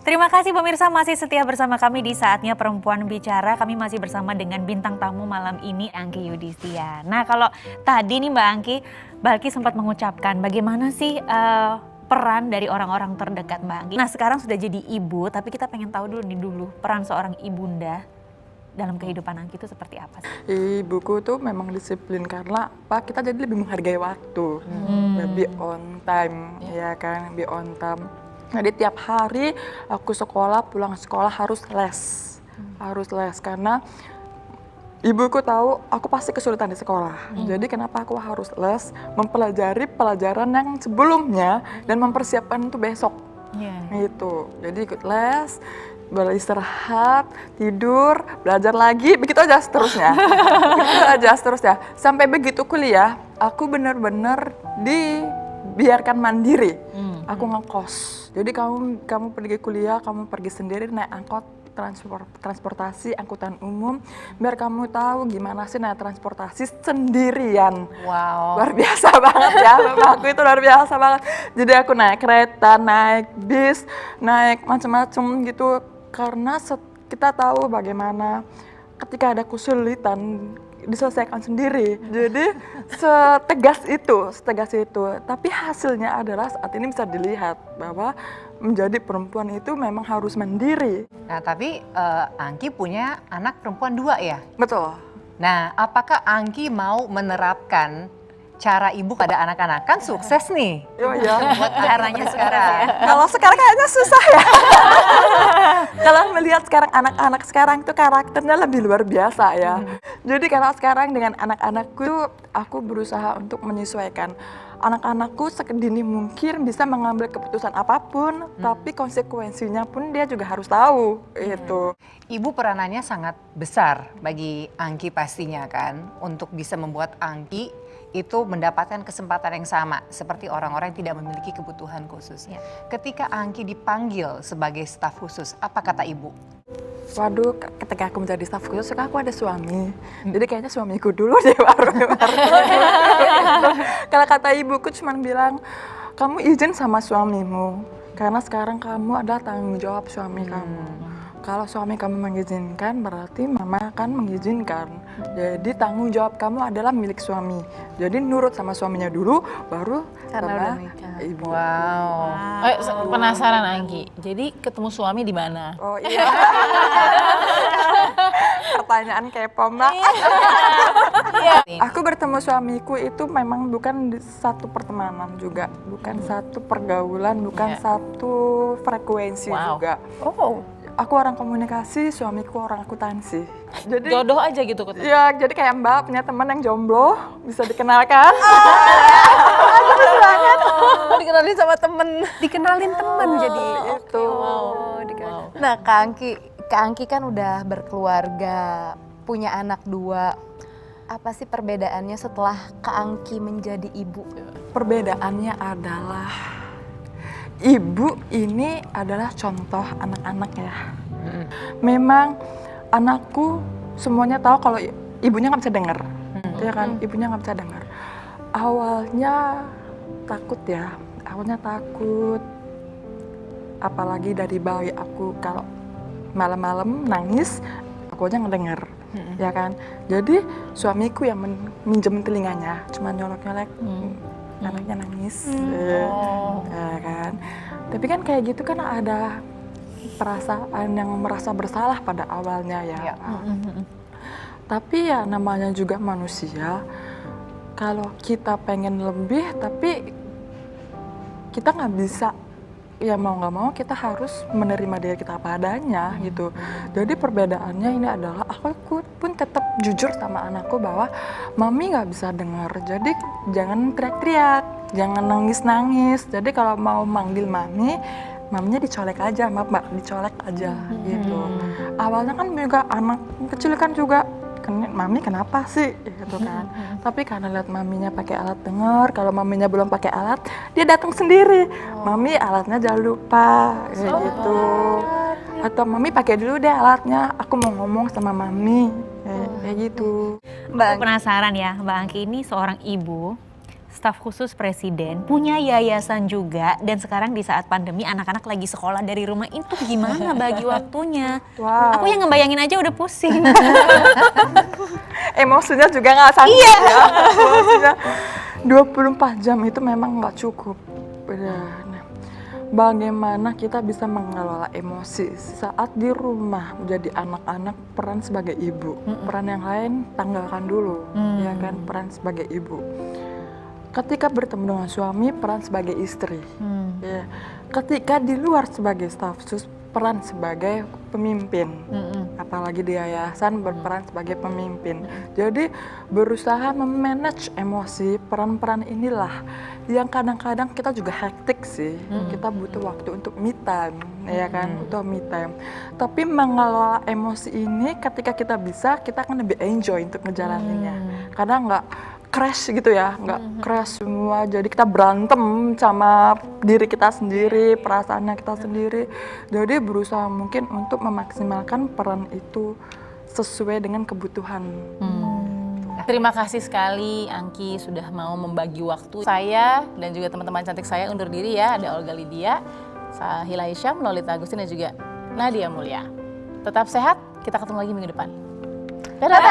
Terima kasih pemirsa masih setia bersama kami di Saatnya Perempuan Bicara. Kami masih bersama dengan bintang tamu malam ini, Angki Yudhistia. Nah, kalau tadi nih Mbak Angki sempat mengucapkan bagaimana sih peran dari orang-orang terdekat Mbak Angki. Nah, sekarang sudah jadi ibu, tapi kita pengen tahu dulu peran seorang ibunda dalam kehidupan Angki itu seperti apa sih? Ibuku tuh memang disiplin karena apa? Kita jadi lebih menghargai waktu, lebih on time, ya kan, lebih on time. Jadi tiap hari aku pulang sekolah harus les karena ibuku tahu aku pasti kesulitan di sekolah. Jadi kenapa aku harus les, mempelajari pelajaran yang sebelumnya dan mempersiapkan untuk besok. Gitu. Jadi ikut les, beristirahat, tidur, belajar lagi, begitu aja seterusnya. Sampai begitu kuliah, aku benar-benar dibiarkan mandiri. Aku ngekos. Jadi kamu pergi kuliah, kamu pergi sendiri naik angkot, transportasi, angkutan umum, biar kamu tahu gimana sih naik transportasi sendirian. Wow. Luar biasa banget ya, aku itu luar biasa banget. Jadi aku naik kereta, naik bis, naik macam-macam gitu, karena kita tahu bagaimana ketika ada kesulitan diselesaikan sendiri. Jadi setegas itu. Tapi hasilnya adalah saat ini bisa dilihat bahwa menjadi perempuan itu memang harus mandiri. Nah, tapi Angki punya anak perempuan 2 ya? Betul. Nah, apakah Angki mau menerapkan cara ibu pada anak-anak? Kan sukses nih. Iya. Buat caranya sekarang. Kalau sekarang kayaknya susah ya. Kalau melihat sekarang anak-anak sekarang itu karakternya lebih luar biasa ya. Jadi kalau sekarang dengan anak-anakku, aku berusaha untuk menyesuaikan. Anak-anakku sedini mungkin bisa mengambil keputusan apapun, tapi konsekuensinya pun dia juga harus tahu. Itu. Ibu peranannya sangat besar bagi Angki pastinya kan, untuk bisa membuat Angki itu mendapatkan kesempatan yang sama seperti orang-orang yang tidak memiliki kebutuhan khusus. Ketika Angki dipanggil sebagai staf khusus, apa kata ibu? Waduh, ketika aku menjadi staf khusus, aku ada suami. Jadi kayaknya suamiku dulu deh baru. Kalau kata ibuku cuma bilang, kamu izin sama suamimu, karena sekarang kamu adalah tanggung jawab suami kamu. Kalau suami kamu mengizinkan, berarti mama akan mengizinkan. Jadi tanggung jawab kamu adalah milik suami. Jadi nurut sama suaminya dulu, baru sama ibu. Wow. Penasaran Angki, jadi ketemu suami di mana? Oh iya. Pertanyaan kepo Mbak. Aku bertemu suamiku itu memang bukan satu pertemanan juga, bukan satu pergaulan, bukan satu frekuensi juga. Aku orang komunikasi, suamiku orang akuntansi. Jadi Jodoh aja gitu ketemu. ya, jadi kayak Mbak punya teman yang jomblo, bisa dikenalkan. Dikenalin sama temen. Dikenalin teman jadi. Itu. Nah, Kak Angki kan udah berkeluarga, punya anak 2. Apa sih perbedaannya setelah Kak Angki menjadi ibu? Perbedaannya adalah ibu ini adalah contoh anak-anak ya. Memang anakku semuanya tahu kalau ibunya nggak bisa dengar, ya kan? Ibunya nggak bisa dengar. Awalnya takut. Apalagi dari bayi aku kalau malam-malam nangis, aku aja ngedenger, ya kan? Jadi suamiku yang minjem telinganya, cuma nyolek-nyolek. Anaknya nangis, ya kan. Tapi kan kayak gitu kan ada perasaan yang merasa bersalah pada awalnya ya. Tapi ya namanya juga manusia. Kalau kita pengen lebih, tapi kita nggak bisa. Ya mau nggak mau kita harus menerima diri kita apa adanya gitu. Jadi perbedaannya ini adalah aku pun tetap jujur sama anakku bahwa mami nggak bisa dengar. Jadi jangan teriak-teriak, jangan nangis-nangis. Jadi kalau mau manggil maminya dicolek aja, mbak dicolek aja gitu. Awalnya kan juga anak kecil kan juga, mami kenapa sih gitu kan. Tapi karena lihat maminya pakai alat dengar, kalau maminya belum pakai alat, dia datang sendiri. Mami alatnya jangan lupa kayak gitu. Atau mami pakai dulu deh alatnya, aku mau ngomong sama mami kayak gitu. Aku penasaran ya, Mbak Angki ini seorang ibu staf khusus presiden, punya yayasan juga, dan sekarang di saat pandemi anak-anak lagi sekolah dari rumah, itu gimana bagi waktunya? Wow. Aku yang ngebayangin aja udah pusing. Emosinya juga nggak sanggup ya. Emosinya 24 jam itu memang nggak cukup. Nah, bagaimana kita bisa mengelola emosi saat di rumah menjadi anak-anak, peran sebagai ibu, peran yang lain tanggalkan dulu, ya kan, peran sebagai ibu. Ketika bertemu dengan suami, peran sebagai istri. Ya. Ketika di luar sebagai staf sus, peran sebagai pemimpin. Apalagi di yayasan berperan sebagai pemimpin. Jadi berusaha memanage emosi, peran-peran inilah yang kadang-kadang kita juga hektik sih. Kita butuh waktu untuk me time, ya kan, butuh me time. Tapi mengelola emosi ini ketika kita bisa, kita akan lebih enjoy untuk ngejalaninnya. Karena nggak crash gitu ya, nggak crash semua. Jadi kita berantem sama diri kita sendiri, perasaannya kita sendiri. Jadi berusaha mungkin untuk memaksimalkan peran itu sesuai dengan kebutuhan. Terima kasih sekali Angki sudah mau membagi waktu. Saya dan juga teman-teman cantik saya undur diri ya. Ada Olga Lydia, Sahila Hisyam, Lolita Agustin dan juga Nadia Mulya. Tetap sehat, kita ketemu lagi minggu depan. Dadah!